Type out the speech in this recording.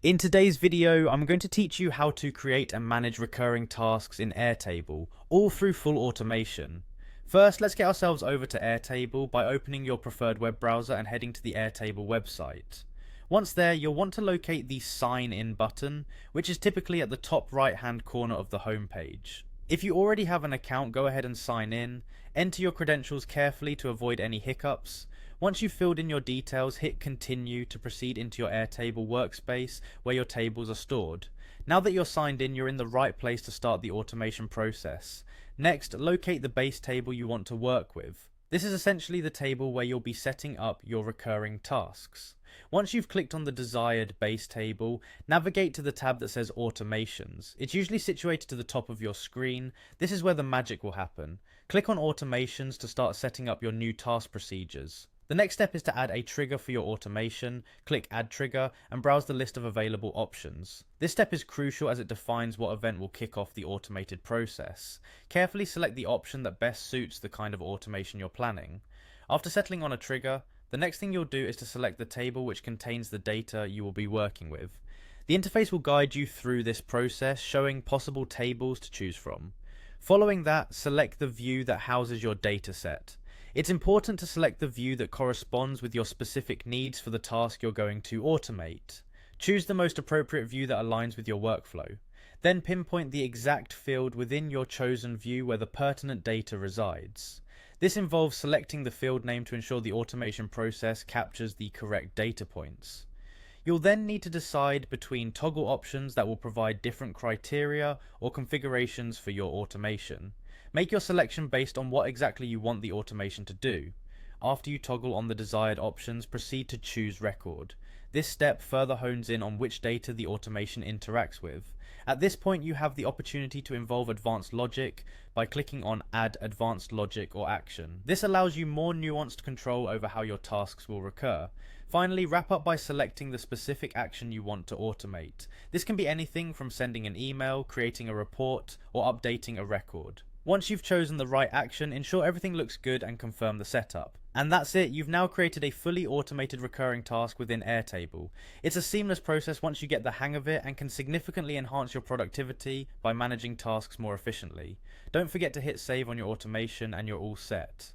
In today's video, I'm going to teach you how to create and manage recurring tasks in Airtable, all through full automation. First, let's get ourselves over to Airtable by opening your preferred web browser and heading to the Airtable website. Once there, you'll want to locate the Sign In button, which is typically at the top right hand corner of the home page. If you already have an account, go ahead and sign in. Enter your credentials carefully to avoid any hiccups. Once you've filled in your details, hit continue to proceed into your Airtable workspace where your tables are stored. Now that you're signed in, you're in the right place to start the automation process. Next, locate the base table you want to work with. This is essentially the table where you'll be setting up your recurring tasks. Once you've clicked on the desired base table, navigate to the tab that says Automations. It's usually situated to the top of your screen. This is where the magic will happen. Click on Automations to start setting up your new task procedures. The next step is to add a trigger for your automation. Click Add Trigger and browse the list of available options. This step is crucial as it defines what event will kick off the automated process. Carefully select the option that best suits the kind of automation you're planning. After settling on a trigger, the next thing you'll do is to select the table which contains the data you will be working with. The interface will guide you through this process, showing possible tables to choose from. Following that, select the view that houses your data set. It's important to select the view that corresponds with your specific needs for the task you're going to automate. Choose the most appropriate view that aligns with your workflow. Then pinpoint the exact field within your chosen view where the pertinent data resides. This involves selecting the field name to ensure the automation process captures the correct data points. You'll then need to decide between toggle options that will provide different criteria or configurations for your automation. Make your selection based on what exactly you want the automation to do. After you toggle on the desired options, proceed to choose record. This step further hones in on which data the automation interacts with. At this point, you have the opportunity to involve advanced logic by clicking on Add Advanced Logic or Action. This allows you more nuanced control over how your tasks will recur. Finally, wrap up by selecting the specific action you want to automate. This can be anything from sending an email, creating a report, or updating a record. Once you've chosen the right action, ensure everything looks good and confirm the setup. And that's it, you've now created a fully automated recurring task within Airtable. It's a seamless process once you get the hang of it and can significantly enhance your productivity by managing tasks more efficiently. Don't forget to hit save on your automation and you're all set.